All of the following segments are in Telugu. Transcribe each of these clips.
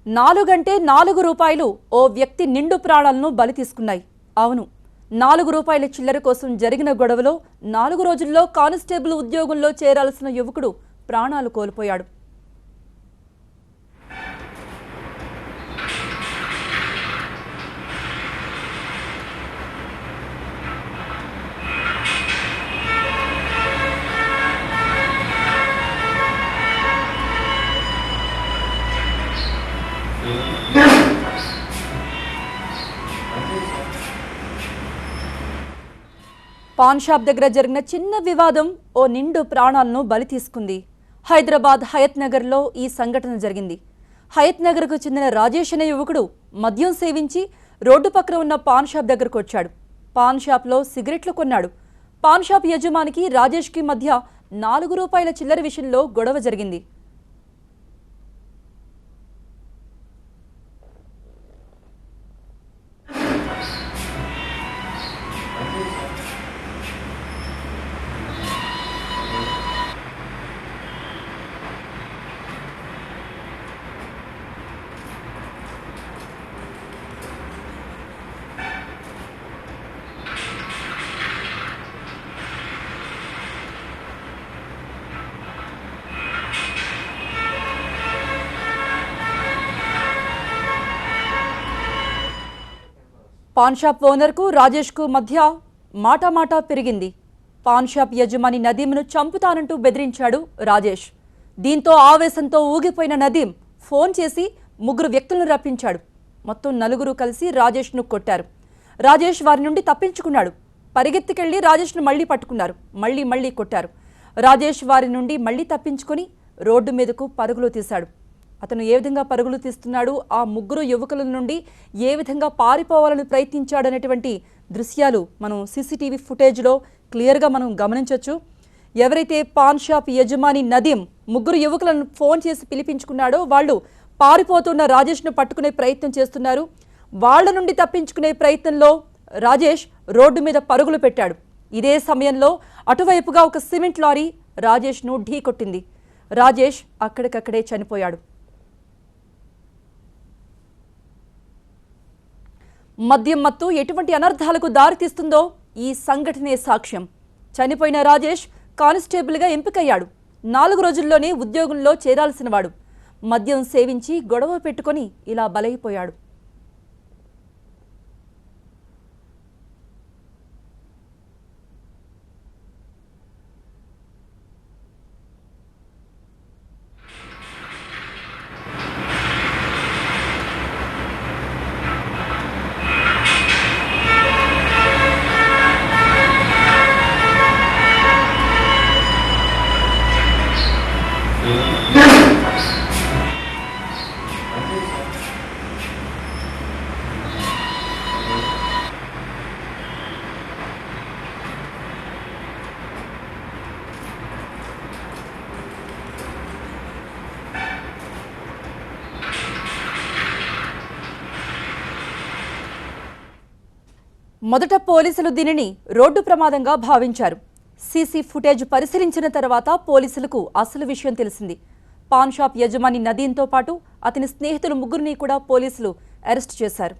₹4 ఓ వ్యక్తి నిండు ప్రాణాలను బలి తీసుకున్నాయి. అవును, ₹4 చిల్లర కోసం జరిగిన గొడవలో 4 రోజుల్లో కానిస్టేబుల్ ఉద్యోగంలో చేరాల్సిన యువకుడు ప్రాణాలు కోల్పోయాడు. పాన్ షాప్ దగ్గర జరిగిన చిన్న వివాదం ఓ నిండు ప్రాణాలను బలి తీసుకుంది. హైదరాబాద్ హయత్ నగర్లో ఈ సంఘటన జరిగింది. హయత్ నగర్కు చెందిన రాజేష్ అనే యువకుడు మద్యం సేవించి రోడ్డు పక్కన ఉన్న పాన్ షాప్ దగ్గరకు వచ్చాడు. పాన్ షాప్లో సిగరెట్లు కొన్నాడు. పాన్ షాప్ యజమానికి రాజేష్కి మధ్య ₹4 చిల్లర విషయంలో గొడవ జరిగింది. పాన్ షాప్ ఓనర్కు రాజేష్కు మధ్య మాటామాటా పెరిగింది. పాన్ షాప్ యజమాని నదీంను చంపుతానంటూ బెదిరించాడు రాజేష్. దీంతో ఆవేశంతో ఊగిపోయిన నదీం ఫోన్ చేసి 3 వ్యక్తులను రప్పించాడు. మొత్తం 4 కలిసి రాజేష్ను కొట్టారు. రాజేష్ వారి నుండి తప్పించుకున్నాడు. పరిగెత్తికెళ్లి రాజేష్ను మళ్లీ పట్టుకున్నారు. మళ్లీ కొట్టారు. రాజేష్ వారి నుండి మళ్లీ తప్పించుకొని రోడ్డు మీదకు పరుగులు తీశాడు. అతను ఏ విధంగా పరుగులు తీస్తున్నాడు, ఆ 3 యువకుల నుండి ఏ విధంగా పారిపోవాలని ప్రయత్నించాడనేటువంటి దృశ్యాలు మనం సీసీటీవీ ఫుటేజ్లో క్లియర్గా మనం గమనించవచ్చు. ఎవరైతే పాన్ షాప్ యజమాని నదీం 3 యువకులను ఫోన్ చేసి పిలిపించుకున్నాడో వాళ్ళు పారిపోతున్న రాజేష్ను పట్టుకునే ప్రయత్నం చేస్తున్నారు. వాళ్ల నుండి తప్పించుకునే ప్రయత్నంలో రాజేష్ రోడ్డు మీద పరుగులు పెట్టాడు. ఇదే సమయంలో అటువైపుగా ఒక సిమెంట్ లారీ రాజేష్ను ఢీకొట్టింది. రాజేష్ అక్కడికక్కడే చనిపోయాడు. మద్యం మత్తు ఎటువంటి అనర్థాలకు దారితీస్తుందో ఈ సంఘటనే సాక్ష్యం. చనిపోయిన రాజేష్ కానిస్టేబుల్గా ఎంపికయ్యాడు. 4 రోజుల్లోనే ఉద్యోగంలో చేరాల్సినవాడు. మద్యం సేవించి గొడవ పెట్టుకొని ఇలా బలైపోయాడు. మొదట పోలీసులు దీనిని రోడ్డు ప్రమాదంగా భావించారు. సీసీ ఫుటేజ్ పరిశీలించిన తర్వాత పోలీసులకు అసలు విషయం తెలిసింది. పాన్ షాప్ యజమాని నదీంతో పాటు అతని స్నేహితులు 3 కూడా పోలీసులు అరెస్ట్ చేశారు.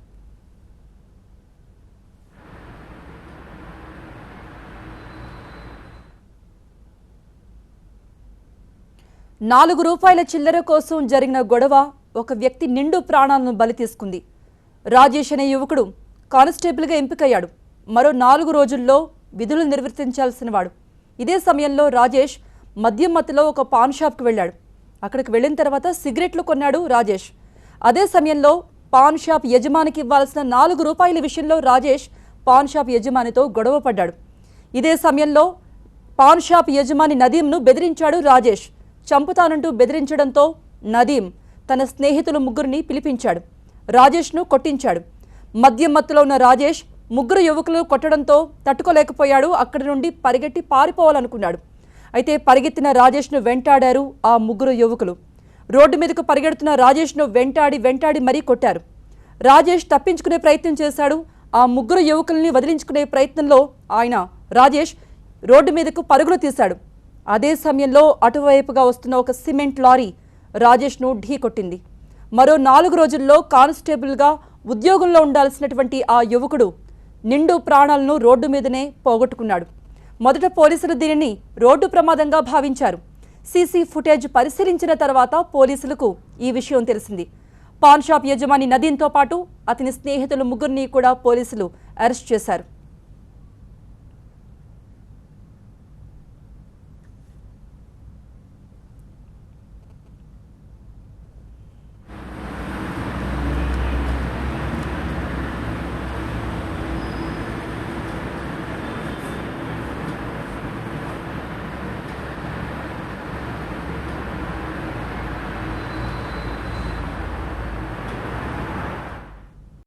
₹4 చిల్లర కోసం జరిగిన గొడవ ఒక వ్యక్తి నిండు ప్రాణాలను బలి తీసుకుంది. రాజేష్ అనే యువకుడు కానిస్టేబుల్గా ఎంపికయ్యాడు. మరో 4 రోజుల్లో విధులు నిర్వర్తించాల్సినవాడు. ఇదే సమయంలో రాజేష్ మద్యం మత్తులో ఒక పాన్ షాప్కి వెళ్ళాడు. అక్కడికి వెళ్ళిన తర్వాత సిగరెట్లు కొన్నాడు రాజేష్. అదే సమయంలో పాన్ షాప్ యజమానికి ఇవ్వాల్సిన ₹4 విషయంలో రాజేష్ పాన్ షాప్ యజమానితో గొడవ పడ్డాడు. ఇదే సమయంలో పాన్ షాప్ యజమాని నదీంను బెదిరించాడు రాజేష్. చంపుతానంటూ బెదిరించడంతో నదీం తన స్నేహితులు 3 పిలిపించాడు. రాజేష్ను కొట్టించాడు. మద్యం మత్తులో ఉన్న రాజేష్ 3 యువకులు కొట్టడంతో తట్టుకోలేకపోయాడు. అక్కడి నుండి పరిగెట్టి పారిపోవాలనుకున్నాడు. అయితే పరిగెత్తిన రాజేష్ను వెంటాడారు ఆ 3 యువకులు. రోడ్డు మీదకు పరిగెడుతున్న రాజేష్ను వెంటాడి మరీ కొట్టారు. రాజేష్ తప్పించుకునే ప్రయత్నం చేశాడు. ఆ 3 యువకుల్ని వదిలించుకునే ప్రయత్నంలో రాజేష్ రోడ్డు మీదకు పరుగులు తీశాడు. అదే సమయంలో అటువైపుగా వస్తున్న ఒక సిమెంట్ లారీ రాజేష్ను ఢీకొట్టింది. మరో 4 రోజుల్లో కానిస్టేబుల్గా ఉద్యోగంలో ఉండాల్సినటువంటి ఆ యువకుడు నిండు ప్రాణాలను రోడ్డు మీదనే పోగొట్టుకున్నాడు. మొదట పోలీసులు దీనిని రోడ్డు ప్రమాదంగా భావించారు. సీసీ ఫుటేజ్ పరిశీలించిన తర్వాత పోలీసులకు ఈ విషయం తెలిసింది. పాన్ షాప్ యజమాని నదీన్తో పాటు అతని స్నేహితులు 3 కూడా పోలీసులు అరెస్ట్ చేశారు.